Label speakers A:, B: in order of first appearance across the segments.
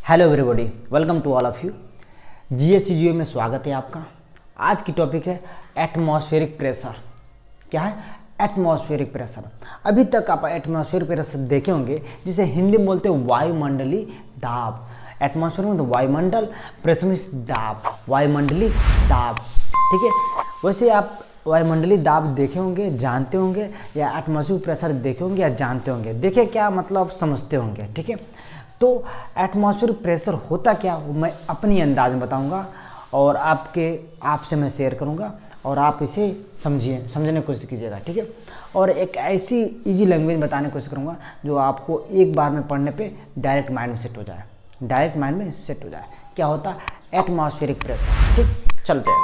A: Hello everybody, welcome to all of you. जीएससीजीओ में स्वागत है आपका। आज की टॉपिक है एटमॉस्फेरिक प्रेशर। क्या है? Atmospheric pressure. अभी तक आप एटमॉस्फेरिक प्रेशर देखे होंगे, जिसे हिंदी में बोलते हैं वायुमंडलीय दाब। एटमॉस्फेयर में तो वायुमंडल, प्रेशर में दाब, वायुमंडलीय दाब। ठीक है, वैसे आप वायुमंडलीय दाब देखे होंगे, जानते होंगे, या एटमॉस्फेरिक प्रेशर देखे होंगे या जानते होंगे। देखिए क्या मतलब समझते होंगे। ठीक है, तो एटमॉस्फेरिक प्रेशर होता क्या वो मैं अपनी अंदाज में बताऊंगा और आपसे मैं शेयर करूंगा और आप इसे समझने की कोशिश कीजिएगा। ठीक है, और एक ऐसी इजी लैंग्वेज बताने की कोशिश करूंगा जो आपको एक बार में पढ़ने पे डायरेक्ट माइंड में सेट हो जाए। क्या होता है एटमॉस्फेरिक प्रेशर। ठीक, चलते हैं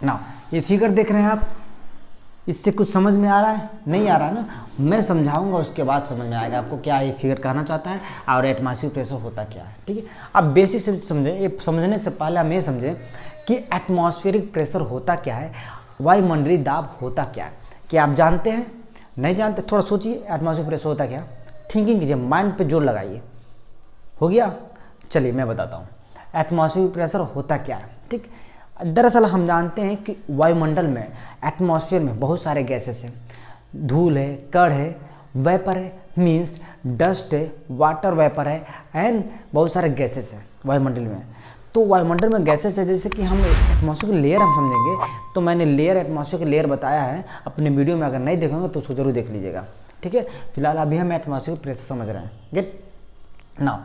A: ना। ये फिगर देख रहे हैं आप, इससे कुछ समझ में आ रहा है? नहीं आ रहा है ना? मैं समझाऊंगा, उसके बाद समझ में आएगा आपको क्या ये फिगर कहना चाहता है और एटमॉस्फेरिक प्रेशर होता क्या है। ठीक है, अब बेसिक से समझें। ये समझने से पहले हम ये समझें कि एटमॉस्फेरिक प्रेशर होता क्या है, वायुमंडलीय दाब होता क्या है। क्या आप जानते हैं? नहीं जानते? थोड़ा सोचिए, एटमॉस्फेरिक प्रेशर होता क्या? थिंकिंग कीजिए, माइंड पे जोर लगाइए। हो गया? चलिए मैं बताता हूँ एटमॉस्फेरिक प्रेशर होता क्या है। ठीक, दरअसल हम जानते हैं कि वायुमंडल में, एटमॉस्फेयर में बहुत सारे गैसेस हैं। धूल है, कण है, वेपर है, मीन्स डस्ट है, वाटर वेपर है, एंड बहुत सारे गैसेस हैं वायुमंडल में। तो वायुमंडल में गैसेस है, जैसे कि हम एटमॉस्फेयर की लेयर हम समझेंगे तो मैंने एटमॉस्फेयर की लेयर बताया है अपने वीडियो में। अगर नहीं देखेंगे तो उसको जरूर देख लीजिएगा। ठीक है, फिलहाल अभी हम एटमॉस्फेरिक प्रेशर समझ रहे हैं। गेट नाउ,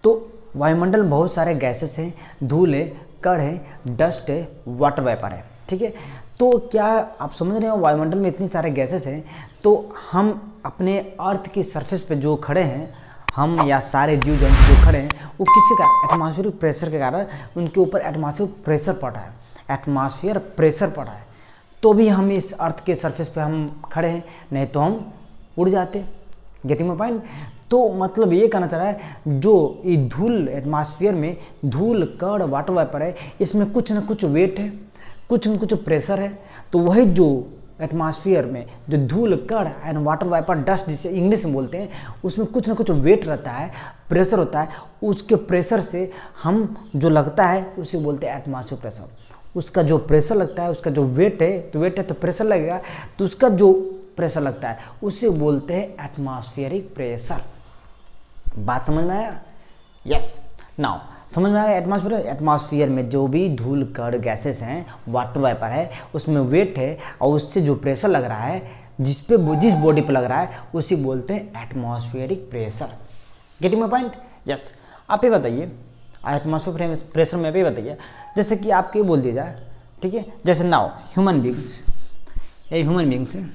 A: तो वायुमंडल में बहुत सारे गैसेस हैं। धूल है, कण है, डस्ट है, वाटर वेपर है। ठीक है, तो क्या आप समझ रहे हो वायुमंडल में इतनी सारे गैसेस हैं, तो हम अपने अर्थ की सरफेस पे जो खड़े हैं, हम या सारे जीव जंतु जो खड़े हैं, वो किसी का एटमॉस्फेरिक प्रेशर के कारण उनके ऊपर एटमॉस्फेरिक प्रेशर पड़ रहा है। एटमॉस्फेयर प्रेशर पड़ रहा है तो भी हम इस अर्थ के सरफेस पे हम खड़े हैं, नहीं तो हम उड़ जाते। Getting my point? तो मतलब ये कहना चाह रहा है जो ये धूल, एटमॉस्फेयर में धूल, कण, वाटर वेपर है, इसमें कुछ ना कुछ वेट है, कुछ न कुछ प्रेशर है। तो वही जो एटमॉस्फेयर में जो धूल, कण एंड वाटर वेपर, डस्ट जिसे इंग्लिश में बोलते हैं, उसमें कुछ ना कुछ वेट रहता है, प्रेशर होता है। उसके प्रेशर से हम जो लगता है उसे बोलते हैं एटमॉस्फेरिक प्रेशर। उसका जो प्रेशर लगता है, उसका जो वेट है तो प्रेशर लगेगा, तो उसका जो प्रेशर लगता है उसे बोलते हैं एटमॉस्फेरिक प्रेशर। बात समझ में आया? यस, नाउ समझ में आया। एटमॉस्फेयर में जो भी धूल, कण, गैसेस हैं, वाटर वेपर है, उसमें वेट है और उससे जो प्रेशर लग रहा है, जिस बॉडी पे लग रहा है, उसे बोलते हैं atmospheric pressure. Getting my point? Yes. आप ये बताइए एटमॉस्फेरिक प्रेशर में भी बताइए, जैसे कि आपको बोल दिया जाए। ठीक है, जैसे नाउ ह्यूमन बींग्स, ये ह्यूमन बींग्स है,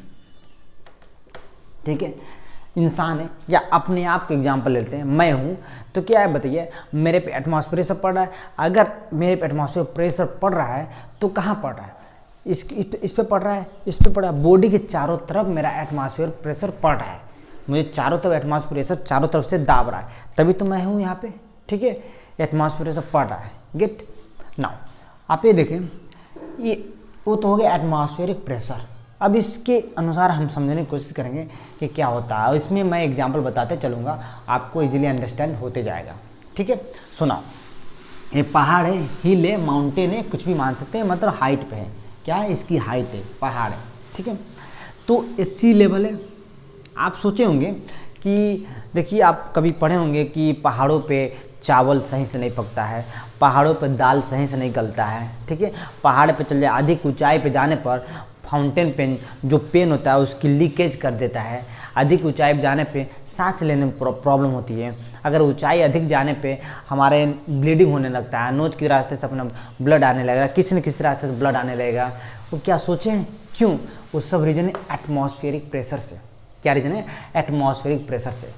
A: ठीक है, इंसान है, या अपने आप का एग्जाम्पल लेते हैं, मैं हूँ, तो क्या है बताइए, मेरे पे एटमॉस्फेरिक प्रेशर पड़ रहा है। अगर मेरे पे एटमॉस्फेरिक प्रेशर पड़ रहा है तो कहाँ पड़ रहा है? इस पे पड़ रहा है, इस पे पड़ रहा है। बॉडी के चारों तरफ मेरा एटमॉस्फेरिक प्रेशर पड़ रहा है, मुझे चारों तरफ एटमॉस्फेरिक प्रेशर चारों तरफ से दाब रहा है, तभी तो मैं हूँ यहाँ पे। ठीक है, एटमॉस्फेरिक प्रेशर पड़ रहा है। गेट नाउ, आप ये देखें, ये वो तो हो गया एटमॉस्फेरिक प्रेशर। अब इसके अनुसार हम समझने की कोशिश करेंगे कि क्या होता है, और इसमें मैं एग्जांपल बताते चलूँगा, आपको इजीली अंडरस्टैंड होते जाएगा। ठीक है, सुनाओ। ये पहाड़ है, हिल है, माउंटेन है, कुछ भी मान सकते हैं, मतलब हाइट पे है। क्या है? इसकी हाइट है, पहाड़ है। ठीक है, तो सी लेवल है। आप सोचे होंगे कि देखिए, आप कभी पढ़े होंगे कि पहाड़ों पे चावल सही से नहीं पकता है, पहाड़ों पर दाल सही से नहीं गलता है। ठीक है, पहाड़ पे चल जाए, अधिक ऊंचाई पे जाने पर फाउंटेन पेन जो पेन होता है उसकी लीकेज कर देता है। अधिक ऊंचाई पे जाने पे सांस लेने में प्रॉब्लम होती है। अगर ऊंचाई अधिक जाने पे हमारे ब्लीडिंग होने लगता है, नोज के रास्ते से अपना ब्लड आने लगेगा, किसी न किसी रास्ते से ब्लड आने लगेगा। वो क्या सोचें क्यों? वो सब रीजन है एटमॉस्फेरिक प्रेशर से। क्या रीजन है? एटमॉस्फेरिक प्रेशर से।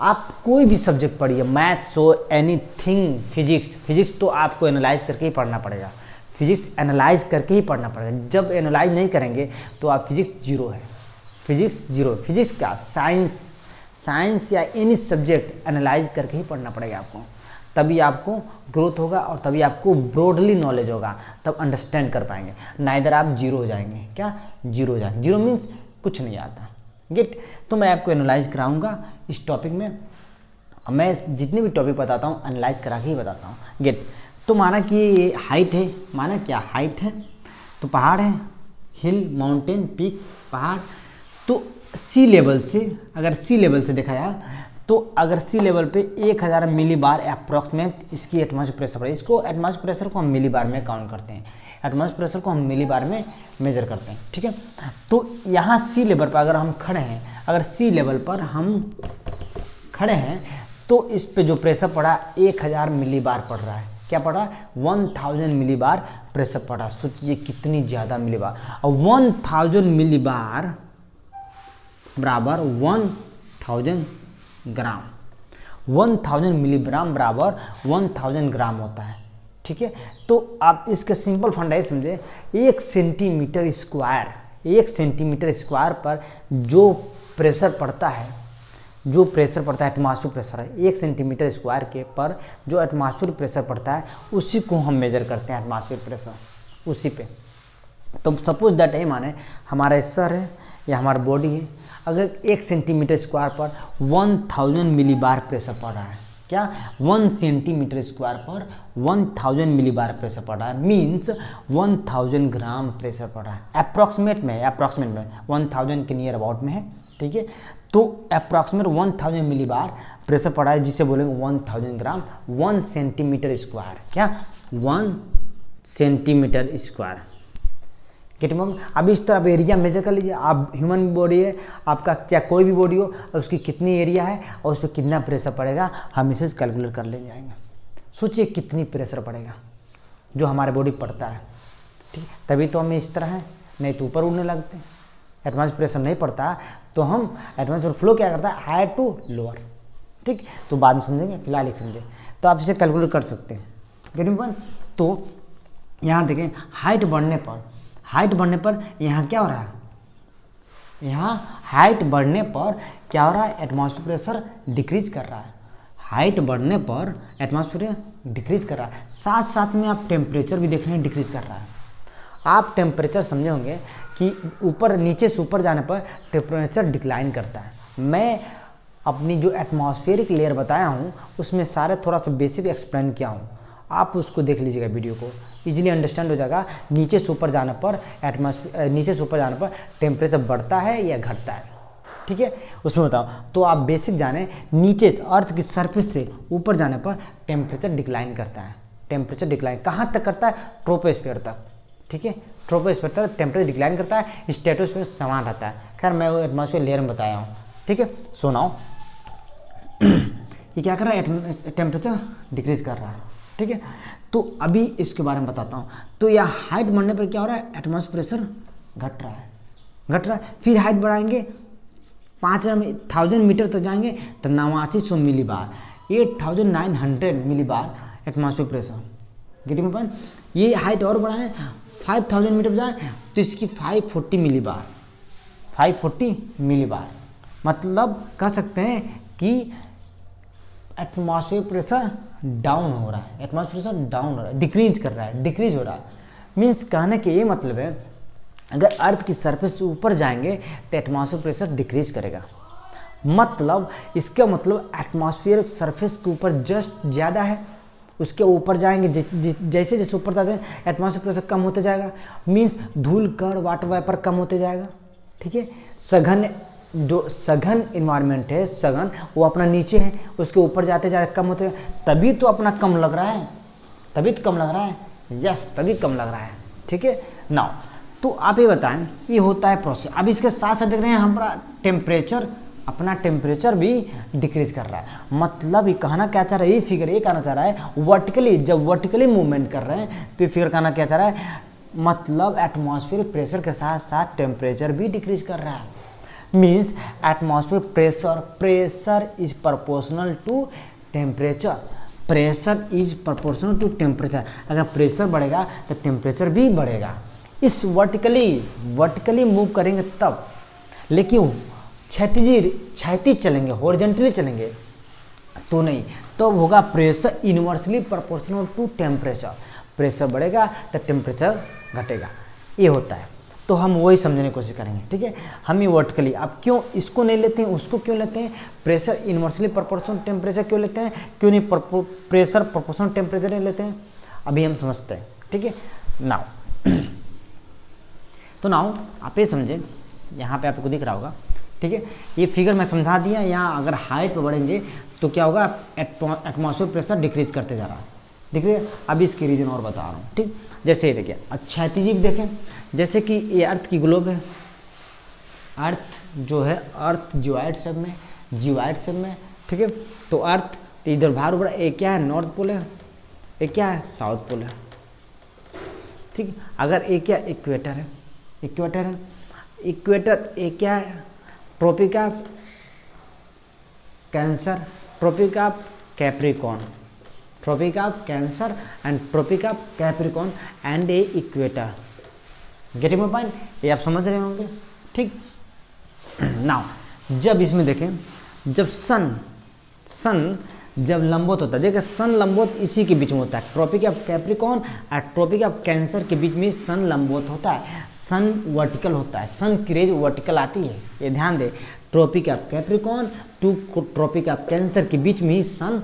A: आप कोई भी सब्जेक्ट पढ़िए, मैथ्स हो, एनीथिंग, फिजिक्स तो आपको एनालाइज करके ही पढ़ना पड़ेगा। फिजिक्स एनालाइज करके ही पढ़ना पड़ेगा। जब एनालाइज नहीं करेंगे तो आप फिजिक्स जीरो है। Physics zero. फिजिक्स का साइंस या एनी सब्जेक्ट एनालाइज करके ही पढ़ना पड़ेगा आपको, तभी आपको ग्रोथ होगा और तभी आपको ब्रॉडली नॉलेज होगा, तब अंडरस्टैंड कर पाएंगे। नाइदर आप जीरो हो जाएंगे। क्या? जीरो हो जाएंगे। जीरो मीन्स कुछ नहीं आता। गेट? तो मैं आपको एनालाइज कराऊंगा इस टॉपिक में, अब मैं जितने भी टॉपिक बताता हूँ एनालाइज करा के ही बताता हूँ। गेट, तो माना कि ये हाइट है, माना क्या हाइट है, तो पहाड़ है, हिल, माउंटेन, पीक, पहाड़। तो सी लेवल से, अगर सी लेवल से देखा जाए तो अगर सी लेवल पे 1000 मिली बार अप्रॉक्सीमेट इसकी एटमॉस्फेयर प्रेशर है। इसको एटमॉस्फेयर प्रेशर को हम मिली बार में काउंट करते हैं, एटमॉस्फेयर प्रेशर को हम मिली बार में मेजर करते हैं, ठीक है। तो यहाँ सी लेवल पर अगर हम खड़े हैं, अगर सी लेवल पर हम खड़े हैं तो इस पे जो प्रेशर पड़ा 1000 मिली बार पड़ रहा है। क्या पड़ा? 1000 मिली बार प्रेशर पड़ा। सोचिए कितनी ज़्यादा मिली बार। और 1000 मिली बार बराबर 1000 ग्राम, 1000 मिलीग्राम बराबर 1000 ग्राम होता है, ठीक है। तो आप इसका सिंपल फंडा ये समझे, 1 सेंटीमीटर स्क्वायर पर जो प्रेशर पड़ता है, जो प्रेशर पड़ता है एटमॉस्फेयर प्रेशर है, 1 सेंटीमीटर स्क्वायर के पर जो एटमॉस्फेयर प्रेशर पड़ता है उसी को हम मेजर करते हैं, एटमॉस्फेयर प्रेशर उसी पे। तो सपोज दैट है, माने हमारा सर है या हमारा बॉडी है, अगर 1 सेंटीमीटर स्क्वायर पर 1000 मिली बार प्रेशर पड़ रहा है, क्या 1 सेंटीमीटर स्क्वायर पर 1000 मिली बार प्रेशर पड़ रहा है, मीन्स 1000 ग्राम प्रेशर पड़ रहा है। अप्रॉक्सीमेट में 1000 के नियर अबाउट में है, ठीक है। तो अप्रॉक्सीमेट 1000 मिली बार प्रेशर पड़ रहा है, जिसे बोलेंगे 1000 ग्राम 1 सेंटीमीटर स्क्वायर, क्या 1 सेंटीमीटर स्क्वायर। अब इस तरह आप एरिया मेजर कर लीजिए। आप ह्यूमन बॉडी है आपका, चाहे कोई भी बॉडी हो, और उसकी कितनी एरिया है और उस पर कितना प्रेशर पड़ेगा, हम इसे कैलकुलेट कर ले जाएंगे। सोचिए कितनी प्रेशर पड़ेगा जो हमारे बॉडी पड़ता है, ठीक। तभी तो हम इस तरह हैं, नहीं तो ऊपर उड़ने लगते हैं। एटमॉस्फेयर प्रेशर नहीं पड़ता तो हम एटमॉस्फेयर फ्लो क्या करता है, हायर टू लोअर, ठीक। तो बाद में समझेंगे, फिलहाल ही समझे। तो आप इसे कैलकुलेट कर सकते हैं। तो यहाँ देखें, हाइट बढ़ने पर यहाँ क्या हो रहा है, यहाँ हाइट बढ़ने पर क्या हो रहा है, एटमॉस्फेयर प्रेशर डिक्रीज कर रहा है। हाइट बढ़ने पर एटमॉस्फेयर डिक्रीज कर रहा है, साथ साथ में आप टेम्परेचर भी देख रहे हैं डिक्रीज कर रहा है। आप टेम्परेचर समझे होंगे कि ऊपर नीचे से ऊपर जाने पर टेम्परेचर डिक्लाइन करता है। मैं अपनी जो एटमॉस्फेरिक लेयर बताया हूँ उसमें सारे थोड़ा सा बेसिक एक्सप्लेन किया हूँ, आप उसको देख लीजिएगा, वीडियो को इजीली अंडरस्टैंड हो जाएगा। नीचे से ऊपर जाने पर टेम्परेचर बढ़ता है या घटता है, ठीक है, उसमें बताओ। तो आप बेसिक जाने, नीचे से अर्थ की सरफेस से ऊपर जाने पर टेम्परेचर डिक्लाइन करता है। टेम्परेचर डिक्लाइन कहाँ तक करता है, ट्रोपोस्फीयर तक, ठीक है। ट्रोपोस्फीयर तक टेम्परेचर डिक्लाइन करता है, स्ट्रेटोस्फीयर समान रहता है। खैर मैं वो एटमॉस्फेयर लेयर में बताया हूँ, ठीक है। सुनाओ ये क्या कर रहा है, टेम्परेचर डिक्रीज कर रहा है, ठीक है। तो अभी इसके बारे में बताता हूँ। तो यह हाइट बढ़ने पर क्या हो रहा है, एटमॉस्फेयर प्रेशर घट रहा है। फिर हाइट बढ़ाएंगे 5000 मीटर तक जाएंगे तो 8900 मिली बार, 8900 मिली बार एटमॉस्फेयर प्रेशर। Getting point. ये हाइट और बढ़ाएं 5000 मीटर जाए तो इसकी 540 मिली बार, 540 मिली बार। मतलब कह सकते हैं कि एटमॉस्फेयर प्रेशर डाउन हो रहा है, एटमॉस्फेयर प्रेशर डाउन हो रहा है, डिक्रीज हो रहा है। मीन्स कहने के ये मतलब है, अगर अर्थ की सरफेस से ऊपर जाएंगे तो एटमॉस्फेयर प्रेशर डिक्रीज करेगा। मतलब इसका मतलब एटमॉस्फेयर सरफेस के ऊपर जस्ट ज़्यादा है, उसके ऊपर जाएंगे जैसे जैसे ऊपर जाते हैं एटमॉस्फेयर प्रेशर कम होते जाएगा। मीन्स धूल कण वाटर वाइपर कम होते जाएगा, ठीक है। जो सघन इन्वायरमेंट है, सघन वो अपना नीचे है, उसके ऊपर जाते जाते कम होते, तभी तो अपना कम लग रहा है, तभी कम लग रहा है, ठीक है। नाउ तो आप ये बताएं, ये होता है प्रोसेस। अब इसके साथ साथ देख रहे हैं हमारा टेम्परेचर, अपना टेम्परेचर भी डिक्रीज कर रहा है। मतलब ये कहना क्या चाह रहा है, ये फिगर ये कहना चाह रहा है वर्टिकली, जब वर्टिकली मूवमेंट कर रहे हैं तो ये फिगर कहना क्या चाह रहा है, मतलब एटमॉस्फेयर प्रेशर के साथ साथ टेम्परेचर भी डिक्रीज कर रहा है। Means atmosphere pressure is proportional to temperature, अगर प्रेशर बढ़ेगा तो टेम्परेचर भी बढ़ेगा। इस वर्टिकली मूव करेंगे तब, लेकिन क्षैतिज चलेंगे, हॉरिजॉन्टली चलेंगे तो नहीं, तो होगा pressure inversely proportional to temperature. Pressure बढ़ेगा तो टेम्परेचर घटेगा, ये होता है। तो तो हम वही समझने की कोशिश करेंगे, ठीक है। हम ये वर्टिकली, अब क्यों इसको नहीं लेते हैं, उसको क्यों लेते हैं, प्रेशर इन्वर्सली प्रोपोर्शनल टेम्परेचर क्यों लेते हैं, क्यों नहीं प्रेशर प्रोपोर्शनल टेम्परेचर नहीं लेते हैं, अभी हम समझते हैं, ठीक है। नाउ तो नाउ आप ये समझें, यहाँ पे आपको दिख रहा होगा, ठीक है। ये फिगर मैं समझा दिया। यहाँ अगर हाइट पे बढ़ेंगे तो क्या होगा, एटमॉस्फेयर प्रेशर डिक्रीज करते जा रहा है, ठीक है। अभी इसकी रीजन और बता रहा हूँ, ठीक। जैसे ये देखिए, अच्छा क्षैतिज देखें, जैसे कि ये अर्थ की ग्लोब है, अर्थ जो है अर्थ जियोइड शेप में, ठीक है। तो अर्थ इधर बाहर ऊपर, एक क्या है नॉर्थ पोल है, एक क्या है साउथ पोल है, ठीक। अगर एक क्या इक्वेटर है, इक्वेटर एक क्या है tropic of cancer, tropic of capricorn, tropic of cancer and tropic of capricorn and a equator. Getting my point, ये आप समझ रहे होंगे, ठीक। नाउ जब इसमें देखें, जब सन जब लंबवत होता है, देखिए सन लंबवत इसी के बीच में होता है, ट्रॉपिक ऑफ कैप्रिकॉर्न और ट्रॉपिक ऑफ कैंसर के बीच में सन लंबवत होता है, सन वर्टिकल होता है, सन की रेज वर्टिकल आती है, ये ध्यान दे। Tropic of Capricorn to tropic of cancer के बीच में ही सन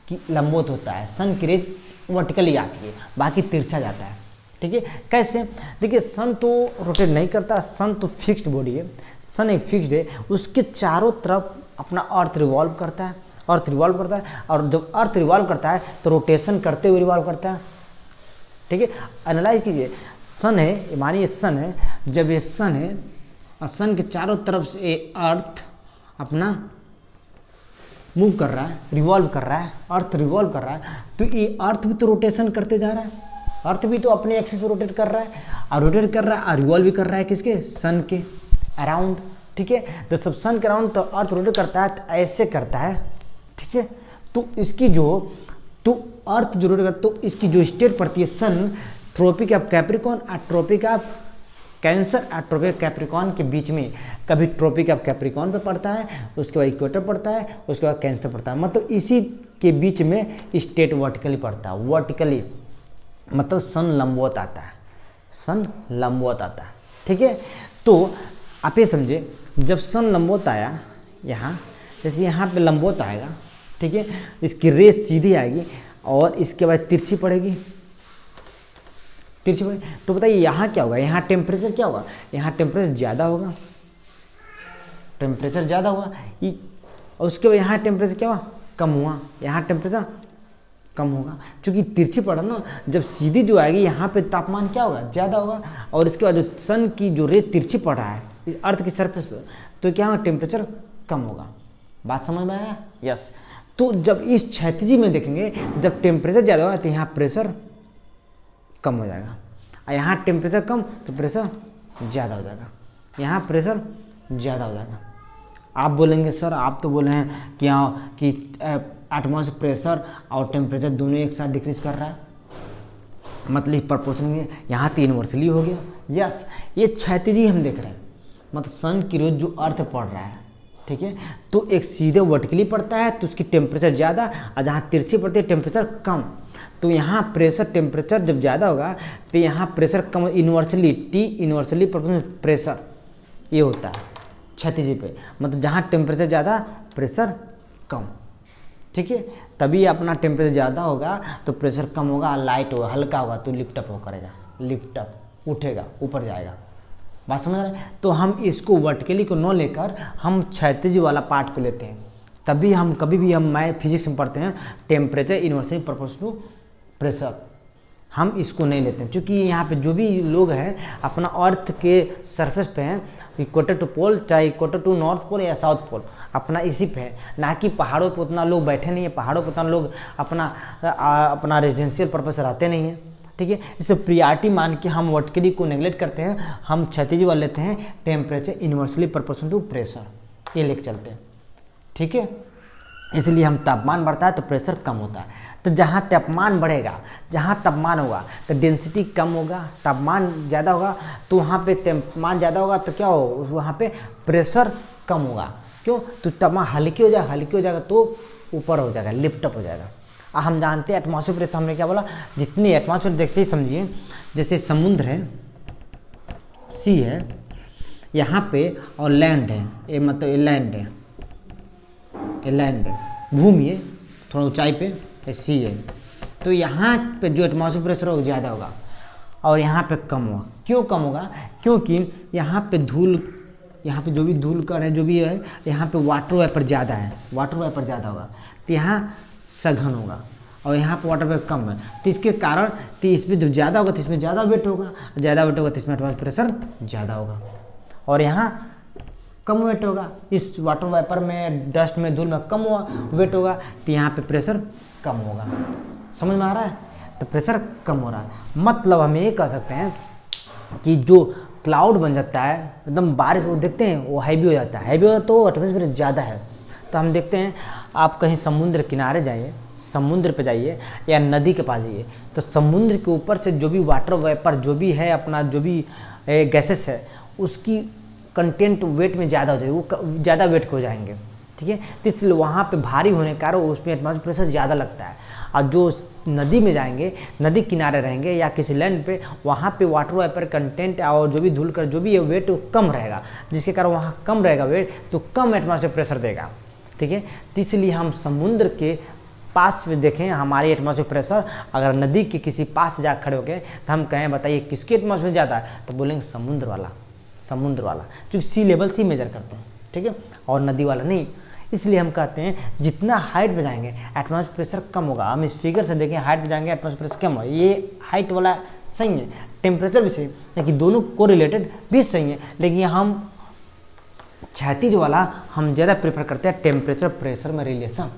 A: की लंबवत होता है, सन की रेज वर्टिकली आती है, बाकी तिरछा जाता है, ठीक है। कैसे, देखिए सन तो रोटेट नहीं करता, सन तो फिक्स्ड बॉडी है, सन एक फिक्स्ड है, उसके चारों तरफ अपना अर्थ रिवॉल्व करता है, और जब अर्थ रिवॉल्व करता है तो रोटेशन करते हुए रिवॉल्व करता है, ठीक है। एनालाइज कीजिए, सन है, मानिए सन है, जब ये सन है और सन के चारों तरफ से अर्थ अपना मूव कर रहा है, रिवॉल्व कर रहा है, अर्थ रिवॉल्व कर रहा है, तो ये अर्थ भी तो रोटेशन करते जा रहा है, अर्थ भी तो अपने एक्सिस पे रोटेट कर रहा है, और रोटेट कर रहा है और रिवॉल्व भी कर रहा है किसके, सन के अराउंड, ठीक है। तो सब सन के अराउंड तो अर्थ रोटेट करता है, तो ऐसे करता है, ठीक है। तो इसकी जो तो अर्थ जो रोटेट करता, तो इसकी जो स्टेट पड़ती है सन ट्रॉपिक ऑफ कैप्रिकॉर्न और ट्रॉपिक ऑफ कैंसर और ट्रॉपिक कैप्रिकॉर्न के बीच में, कभी ट्रॉपिक ऑफ कैप्रिकॉर्न पे पड़ता है, उसके बाद इक्वेटर पड़ता है, उसके बाद कैंसर पड़ता है, मतलब इसी के बीच में स्टेट वर्टिकली पड़ता है, वर्टिकली मतलब सन लंबवत आता है, सन लंबवत आता है, ठीक है। तो आप ये समझे, जब सन लंबवत आया यहाँ, जैसे यहाँ पे लंबवत आएगा, ठीक है, इसकी रेस सीधी आएगी और इसके बाद तिरछी पड़ेगी, तो बताइए यहाँ क्या होगा, यहाँ टेम्परेचर क्या होगा, यहाँ टेम्परेचर ज़्यादा होगा, और उसके बाद यहाँ टेम्परेचर क्या हुआ, कम हुआ, यहाँ टेम्परेचर कम होगा, क्योंकि तिरछी पड़ा ना, जब सीधी जो आएगी यहाँ पे तापमान क्या होगा, ज़्यादा होगा, और इसके बाद जो सन की जो रेस तिरछी पड़ रहा है अर्थ की सरफेस पर, तो क्या होगा, टेम्परेचर कम होगा। बात समझ में आया, यस। तो जब इस क्षैतिजी में देखेंगे, जब टेम्परेचर ज़्यादा होगा तो यहाँ प्रेशर कम हो जाएगा, और यहाँ टेम्परेचर कम तो प्रेशर ज़्यादा हो जाएगा, यहाँ प्रेशर ज़्यादा हो जाएगा। आप बोलेंगे सर आप तो बोले हैं कि एटमॉस्फेयर प्रेशर और टेम्परेचर दोनों एक साथ डिक्रीज कर रहा है, मतलब प्रपोर्शनल, यहाँ तो यूनिवर्सली हो गया, यस। ये क्षैतिजी हम देख रहे हैं, मतलब सन की रेज जो अर्थ पड़ रहा है, ठीक है, तो एक सीधे वर्टिकली पड़ता है तो उसकी टेम्परेचर ज़्यादा, और जहाँ तिरछी पड़ती है टेम्परेचर कम, तो यहाँ प्रेशर टेम्परेचर जब ज़्यादा होगा तो यहाँ प्रेशर कम, यूनिवर्सली टी यूनिवर्सली प्रेशर ये होता है क्षैतिजी पे, मतलब जहाँ टेम्परेचर ज़्यादा प्रेशर कम, ठीक है। तभी अपना टेम्परेचर ज़्यादा होगा तो प्रेशर कम होगा, लाइट होगा, हल्का होगा तो लिफ्ट अप हो करेगा, लिफ्ट अप उठेगा, ऊपर जाएगा। बात समझ रहे हैं। तो हम इसको वर्टिकली को न लेकर हम क्षैतिज वाला पार्ट को लेते हैं, तभी हम कभी भी हम फिजिक्स में पढ़ते हैं temperature inversely proportional to pressure, हम इसको नहीं लेते हैं, क्योंकि यहाँ पे जो भी लोग हैं अपना अर्थ के सरफेस पे हैं, इक्वेटर टू पोल, चाहे इक्वेटर टू नॉर्थ पोल या साउथ पोल, अपना इसी पे है, ना कि पहाड़ों पे उतना लोग बैठे नहीं है, पहाड़ों पे उतना लोग अपना रेजिडेंशियल पर्पस रहते नहीं हैं, ठीक है। इसे प्रियॉरिटी मान के हम वर्टिकली को नेगलेक्ट करते हैं, हम क्षैतिज वाले लेते हैं temperature inversely proportional to pressure, ये लेके चलते हैं, ठीक है। इसलिए हम तापमान बढ़ता है तो प्रेशर कम होता है, तो जहाँ तापमान बढ़ेगा, जहाँ तापमान होगा तो डेंसिटी कम होगा, तापमान ज़्यादा होगा तो वहाँ पे तापमान ज़्यादा होगा तो क्या हो, वहाँ पे प्रेशर कम होगा, क्यों, तो तापमान हल्की हो जाएगा तो ऊपर हो जाएगा, लिफ्ट अप हो जाएगा। हम जानते हैं एटमॉस्फेयर प्रेशर, हमने क्या बोला, जितनी एटमॉस्फेयर, जैसे ही समझिए जैसे समुद्र है, सी है यहाँ पे और लैंड है, ये मतलब ये लैंड है, ये लैंड है, भूमि है थोड़ा ऊंचाई पे, ये सी है। तो यहाँ पे जो एटमॉस्फेरिक प्रेशर होगा ज़्यादा होगा और यहाँ पे कम होगा। क्यों कम होगा? क्योंकि यहाँ पे धूल, यहाँ पे जो भी धूल कण है जो भी है, यहाँ पे वाटर वेपर ज़्यादा है, वाटर वेपर ज़्यादा होगा तो यहाँ सघन होगा और यहाँ पे वाटर वेपर कम है। तो इसके कारण तो इसमें जब ज़्यादा होगा तो इसमें ज़्यादा वेट होगा, ज़्यादा वेट होगा तो इसमें एटमॉस्फेरिक प्रेशर ज़्यादा होगा और यहाँ कम वेट होगा। इस वाटर वेपर में, डस्ट में, धूल में कम वेट होगा तो यहाँ पे प्रेशर कम होगा। समझ में आ रहा है? तो प्रेशर कम हो रहा है, मतलब हम ये कह सकते हैं कि जो क्लाउड बन जाता है एकदम बारिश, वो देखते हैं वो हैवी हो जाता है, हैवी हो तो एटमॉस्फेयर ज़्यादा है। तो हम देखते हैं आप कहीं समुद्र किनारे जाइए, समुद्र पे जाइए या नदी के पास जाइए, तो समुद्र के ऊपर से जो भी वाटर वेपर जो भी है अपना, जो भी गैसेस है, उसकी कंटेंट वेट में ज़्यादा हो जाएगी, वो ज़्यादा वेट के हो जाएंगे, ठीक है। तो इसलिए वहाँ पे भारी होने के कारण उसमें एटमॉस्फेरिक प्रेशर ज़्यादा लगता है। और जो नदी में जाएंगे, नदी किनारे रहेंगे या किसी लैंड पे, वहाँ पे वाटर वेपर कंटेंट और जो भी धूल कर जो भी है वेट वो कम रहेगा, जिसके कारण वहाँ कम रहेगा वेट तो कम एटमॉस्फेरिक प्रेशर देगा, ठीक है। तो इसलिए हम समुद्र के पास में देखें हमारी एटमॉस्फेरिक प्रेशर, अगर नदी के किसी पास जा खड़े हो गए तो हम कहें बताइए किसकी एटमॉस्फेयर ज़्यादा है, तो बोलेंगे समुद्र वाला, समुद्र वाला, क्योंकि सी लेवल से मेजर करते हैं, ठीक है, और नदी वाला नहीं। इसलिए हम कहते हैं जितना हाइट पे जाएंगे एटमॉस्फेरिक प्रेशर कम होगा। हम इस फिगर से देखें हाइट पे जाएंगे एटमॉस्फेरिक प्रेशर कम होगा, ये हाइट वाला सही है, टेम्परेचर भी सही, लेकिन दोनों को रिलेटेड भी सही है, लेकिन हम क्षैतिज वाला हम ज़्यादा प्रेफर करते हैं टेम्परेचर प्रेशर में रिलेशन।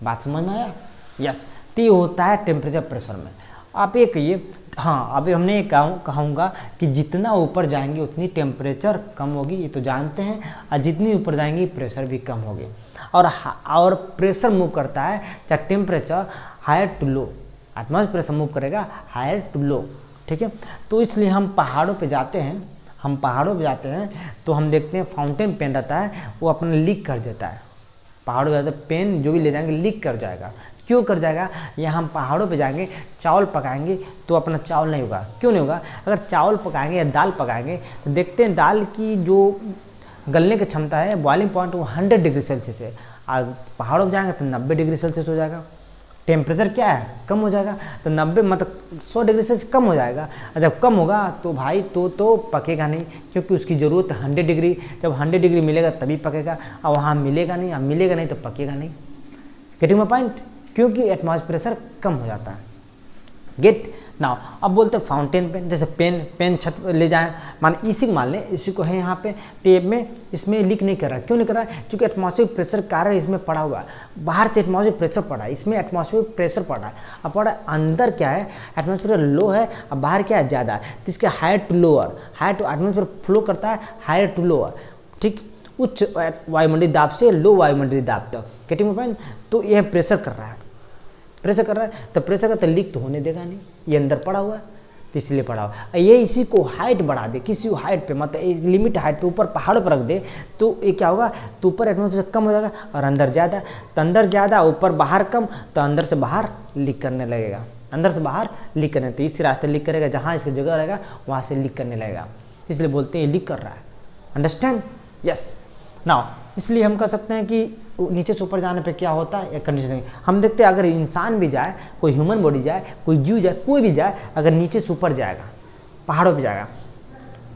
A: बात समझ में आया? यस, तो ये होता है टेम्परेचर प्रेशर में। आप ये कहिए, हाँ अभी हमने ये कहूँगा कि जितना ऊपर जाएंगे उतनी टेम्परेचर कम होगी, ये तो जानते हैं, और जितनी ऊपर जाएंगी प्रेशर भी कम होगी। और प्रेशर मूव करता है चाहे temperature higher to low, atmospheric pressure move करेगा हायर टू लो, ठीक है। तो इसलिए हम पहाड़ों पे जाते हैं, हम पहाड़ों पे जाते हैं तो हम देखते हैं फाउंटेन पेन रहता है वो अपना लीक कर देता है। पहाड़ों पे जाते पेन जो भी ले जाएंगे लीक कर जाएगा। क्यों कर जाएगा? या हम पहाड़ों पे जाएंगे चावल पकाएंगे तो अपना चावल नहीं होगा। क्यों नहीं होगा? अगर चावल पकाएंगे या दाल पकाएंगे तो देखते हैं दाल की जो गलने की क्षमता है, बॉइलिंग पॉइंट, वो 100 डिग्री सेल्सियस है। और पहाड़ों पे जाएंगे तो 90 डिग्री सेल्सियस हो जाएगा। टेम्परेचर क्या है? कम हो जाएगा। तो 90 मतलब 100 डिग्री सेल्सियस कम हो जाएगा। और जब कम होगा तो भाई तो पकेगा नहीं, क्योंकि उसकी ज़रूरत 100 डिग्री, जब 100 डिग्री मिलेगा तभी पकेगा, और वहाँ मिलेगा नहीं, और मिलेगा नहीं तो पकेगा नहीं। Getting my point? क्योंकि एटमॉस्फेरिक प्रेशर कम हो जाता है। Get now. अब बोलते हैं फाउंटेन पेन, जैसे पेन छत ले जाएं, मान इसी को मान लें, इसी को है यहाँ पे टेप में, इसमें लीक नहीं कर रहा है। क्यों नहीं कर रहा है? क्योंकि एटमॉस्फेरिक प्रेशर कारण इसमें पड़ा हुआ है। बाहर से एटमॉस्फेरिक प्रेशर पड़ा है, इसमें एटमॉस्फेरिक प्रेशर पड़ा है। अब पड़ा अंदर क्या है, एटमॉस्फेयर लो है, और बाहर क्या है, ज़्यादा है। तो इसके higher to lower, higher to atmosphere flow करता है हायर टू लोअर, ठीक, उच्च वायुमंडलीय दाब से लो वायुमंडलीय दाब तक। Getting point? तो यह प्रेशर कर रहा है, प्रेशर कर रहा है, तो प्रेशर का तो लीक तो होने देगा नहीं, ये अंदर पड़ा हुआ है, तो इसलिए पड़ा हुआ है। ये इसी को हाइट बढ़ा दे, किसी हाइट पे, मतलब एक लिमिट हाइट पे ऊपर पहाड़ों पर रख दे तो ये क्या होगा, तो ऊपर एटमॉस्फेयर कम हो जाएगा और अंदर ज़्यादा। तो अंदर ज़्यादा, ऊपर बाहर कम, तो अंदर से बाहर लीक करने लगेगा, अंदर से बाहर लीक करने, तो इसी रास्ते लीक करेगा, जहाँ इसकी जगह रहेगा वहाँ से लीक करने लगेगा। इसलिए बोलते हैं लीक कर रहा है। अंडरस्टैंड? यस। नाउ इसलिए हम कह सकते हैं कि नीचे से ऊपर जाने पे क्या होता है, एक कंडीशन हम देखते हैं। अगर इंसान भी जाए, कोई ह्यूमन बॉडी जाए, कोई जीव जाए, कोई भी जाए, अगर नीचे से ऊपर जाएगा, पहाड़ों पे जाएगा,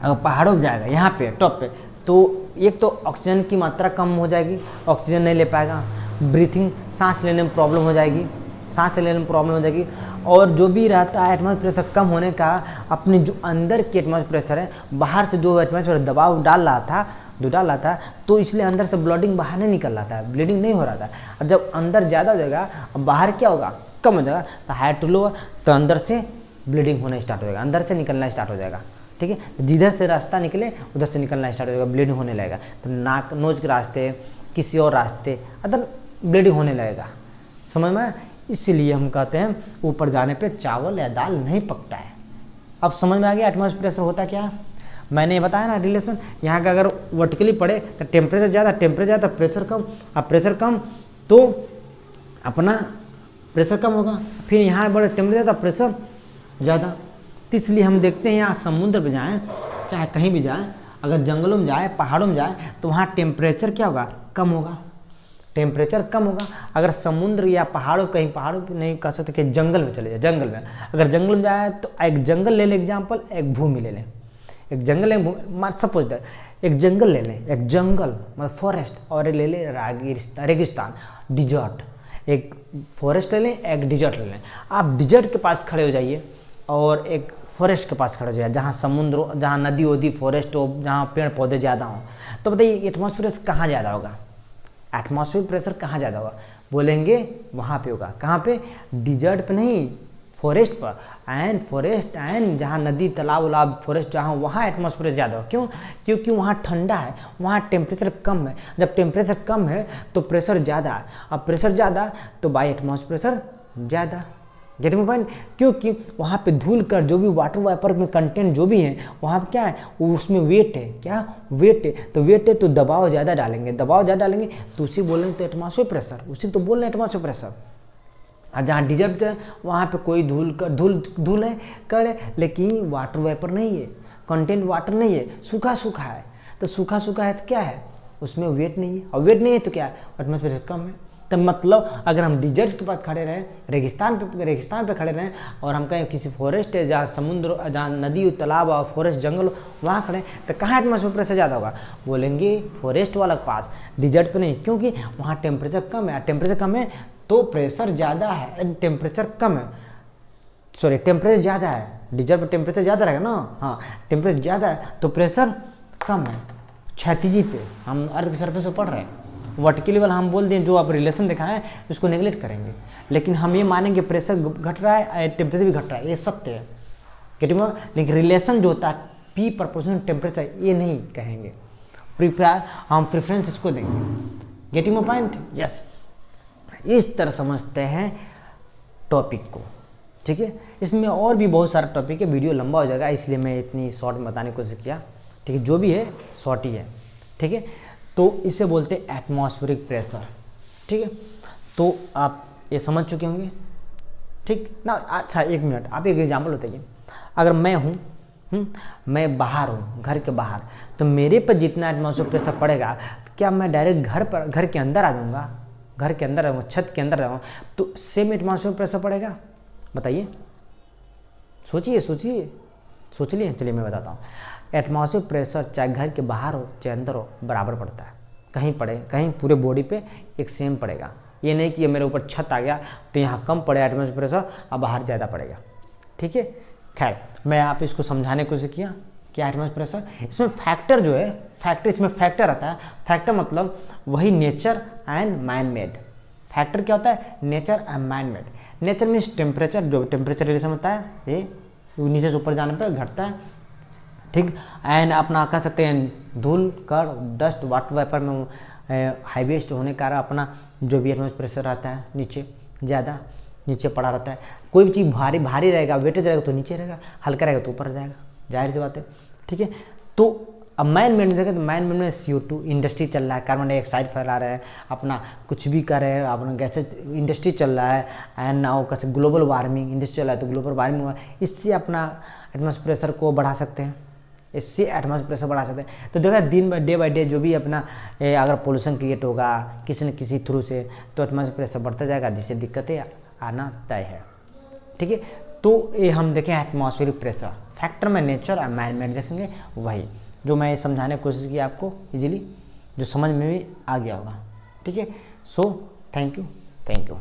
A: अगर पहाड़ों पे जाएगा यहाँ पे टॉप पे, तो एक तो ऑक्सीजन की मात्रा कम हो जाएगी, ऑक्सीजन नहीं ले पाएगा, ब्रीथिंग, सांस लेने में प्रॉब्लम हो जाएगी, सांस लेने में प्रॉब्लम हो जाएगी। और जो भी रहता है एटमॉस्फेरिक प्रेशर कम होने का, अपने जो अंदर की एटमॉस्फेरिक प्रेशर है, बाहर से जो एटमॉस्फेरिक दबाव डाल रहा था, तो इसलिए अंदर से ब्लीडिंग बाहर नहीं निकल रहा था, ब्लीडिंग नहीं हो रहा था। अब जब अंदर ज़्यादा हो जाएगा, अब बाहर क्या होगा, कम हो जाएगा, तो हायर टू लो, तो अंदर से ब्लीडिंग होना स्टार्ट हो जाएगा, अंदर से निकलना स्टार्ट हो जाएगा, ठीक है। जिधर से रास्ता निकले उधर से निकलना स्टार्ट हो जाएगा, ब्लीडिंग होने लगेगा। तो नाक, नोज के रास्ते, किसी और रास्ते अदर ब्लीडिंग होने लगेगा। समझ में? इसीलिए हम कहते हैं ऊपर जाने पे चावल या दाल नहीं पकता है। अब समझ में आ गया एटमॉस्फेरिक प्रेशर होता क्या है? मैंने बताया ना रिलेशन, यहाँ का अगर वर्टिकली पड़े तो टेम्परेचर ज़्यादा, टेम्परेचर ज़्यादा प्रेशर कम, अब प्रेशर कम तो अपना प्रेशर कम होगा, फिर यहाँ बड़े टेम्परेचर ज़्यादा, प्रेशर ज़्यादा। तो इसलिए हम देखते हैं यहाँ समुद्र पे जाएँ चाहे कहीं भी जाए, अगर जंगलों में जाए, पहाड़ों में जाए, तो वहाँ टेम्परेचर क्या होगा, कम होगा, टेम्परेचर कम होगा। अगर समुद्र या पहाड़ों, कहीं पहाड़ों पे नहीं कह सकते कि जंगल में चले जाए, जंगल में, अगर जंगल में जाए तो एक जंगल ले लें एग्जाम्पल, एक भूमि ले लें, एक जंगल ले, सपोज दैट एक जंगल ले लें, एक जंगल मतलब फॉरेस्ट, और ले लें रेगिस्तान, डिजर्ट, एक फॉरेस्ट ले लें, एक डिजर्ट ले लें। आप डिजर्ट के पास खड़े हो जाइए और एक फॉरेस्ट के पास खड़े हो जाइए, जहाँ समुद्र, जहाँ नदी वदी, फॉरेस्ट हो, जहाँ पेड़ पौधे ज़्यादा हों, तो बताइए एटमॉस्फेयर कहाँ ज़्यादा होगा, एटमॉस्फेयर प्रेशर कहाँ ज़्यादा होगा, बोलेंगे वहाँ पे होगा। कहाँ पे, डिजर्ट पे नहीं, फॉरेस्ट पर, एंड फॉरेस्ट एंड जहाँ नदी, तालाब उलाब, फॉरेस्ट जहाँ, वहाँ एटमॉस्फेयर ज़्यादा हो। क्यों, क्योंकि वहाँ ठंडा है, वहाँ टेम्परेचर कम है। जब टेम्परेचर कम है तो प्रेशर ज़्यादा है, अब प्रेशर ज़्यादा तो बाई एटमॉस्फेयर प्रेशर ज़्यादा। गेटिंग माय पॉइंट, क्योंकि वहाँ पे धूल कर जो भी वाटर वाइपर में कंटेंट जो भी है, वहाँ पे क्या है, उसमें वेट है, क्या वेट है, तो वेट है तो दबाव ज़्यादा डालेंगे, दबाव ज़्यादा डालेंगे तो उसी बोलेंगे तो एटमॉस्फेयर प्रेशर, उसी तो बोल रहे हैं एटमॉस्फेयर प्रेशर। और जहाँ डिजर्ट है वहाँ पे कोई धूल है, कण है, लेकिन वाटर वाइपर नहीं है, कंटेंट वाटर नहीं है, सूखा सूखा है। तो सूखा सूखा है तो क्या है, उसमें वेट नहीं है, और वेट नहीं है तो क्या है, एटमॉस्फेयर प्रेशर कम है। तो मतलब अगर हम डिजर्ट के पास खड़े रहें, रेगिस्तान पे खड़े रहें, और हम कहें किसी फॉरेस्ट है जहाँ समुद्र, जहाँ नदी, तालाब और फॉरेस्ट, जंगल, वहाँ खड़े, तो कहाँ एटमॉस्फेयर प्रेशर ज़्यादा होगा, बोलेंगे फॉरेस्ट वाला के पास, डिजर्ट पे नहीं, क्योंकि वहाँ टेम्परेचर कम है। टेम्परेचर कम है तो प्रेशर ज़्यादा है, टेम्परेचर कम है, सॉरी टेम्परेचर ज़्यादा है, डिजर्ट पे टेम्परेचर ज़्यादा रहेगा ना, हाँ टेम्परेचर ज़्यादा है तो प्रेशर कम है। क्षैतिजी पे हम अर्थ के सरफेस पे पढ़ रहे हैं, वर्टिकली वाला हम बोल दें, जो आप रिलेशन दिखाए हैं उसको नेगलेक्ट करेंगे, लेकिन हम ये मानेंगे प्रेशर घट रहा है, टेम्परेचर भी घट रहा है, ये सत्य है। गेटिंग, लेकिन रिलेशन जो होता है पी प्रोपोर्शनल टेम्परेचर, ये नहीं कहेंगे, हम प्रेफरेंस इसको देंगे। Getting my point, yes. इस तरह समझते हैं टॉपिक को, ठीक है। इसमें और भी बहुत सारा टॉपिक है, वीडियो लंबा हो जाएगा, इसलिए मैं इतनी शॉर्ट में बताने की कोशिश किया, ठीक है। जो भी है शॉर्ट ही है, ठीक है। तो इसे बोलते हैं एटमॉस्फेरिक प्रेशर, ठीक है। तो आप ये समझ चुके होंगे, ठीक ना। अच्छा एक मिनट, आप एक एग्जाम्पल बताइए, अगर मैं हूँ, मैं बाहर हूँ, घर के बाहर, तो मेरे पर जितना एटमॉस्फेरिक प्रेशर पड़ेगा, क्या मैं डायरेक्ट घर के अंदर आ जाऊँगा, घर के अंदर रहूँगा, छत के अंदर रहूँगा, तो सेम एटमॉस्फेरिक प्रेशर पड़ेगा, बताइए, सोचिए सोचिए, सोच लिए। चलिए मैं बताता हूँ, एटमॉस्फेरिक प्रेशर चाहे घर के बाहर हो चाहे अंदर हो बराबर पड़ता है, कहीं पड़े कहीं पूरे बॉडी पे एक सेम पड़ेगा। ये नहीं कि मेरे ऊपर छत आ गया तो यहाँ कम पड़े एटमॉस्फेरिक प्रेशर और बाहर ज़्यादा पड़ेगा, ठीक है। खैर मैं आप इसको समझाने की कोशिश किया क्या एटमॉस्फेरिक प्रेशर। इसमें फैक्टर जो है, फैक्टर, इसमें फैक्टर आता है, फैक्टर मतलब वही nature and man made. Factor क्या होता है, nature and man made. Nature means temperature, जो टेम्परेचर रिलेशन होता है ये नीचे से ऊपर जाने पर घटता है, ठीक। एंड अपना कह सकते हैं धूल, कण, डस्ट, वाटर वाइपर में हाईवेस्ट होने के कारण अपना जो भी एटमॉस्फेरिक प्रेशर रहता है नीचे ज़्यादा नीचे पड़ा रहता है। कोई भी चीज़ भारी भारी रहेगा, वेटेज रहेगा तो नीचे रहेगा, हल्का रहेगा तो ऊपर जाएगा, जाहिर सी बात है, ठीक है। तो अब मैन मेड में देखें तो मैन मेड में CO2 इंडस्ट्री चल रहा है, कार्बन डाइऑक्साइड फैला रहे हैं, अपना कुछ भी कर रहे हैं, अपना गैसेज इंडस्ट्री चल रहा है, एंड नाउ कैसे ग्लोबल वार्मिंग इंडस्ट्री चल रहा है, तो ग्लोबल वार्मिंग इससे अपना एटमॉस्फेरिक प्रेशर को बढ़ा सकते हैं, इससे एटमॉस्फेरिक प्रेशर बढ़ा सकते हैं। तो देखा दिन बाय डे जो भी अपना अगर पोल्यूशन क्रिएट होगा किसी न किसी थ्रू से, तो एटमॉस्फेरिक प्रेशर बढ़ता जाएगा, जिससे दिक्कतें आना तय है, ठीक है। तो ये हम देखें एटमॉस्फेरिक प्रेशर, फैक्टर में नेचर और मैन मेड देखेंगे, वही जो मैं समझाने की कोशिश की आपको इजीली, जो समझ में भी आ गया होगा, ठीक है। So thank you.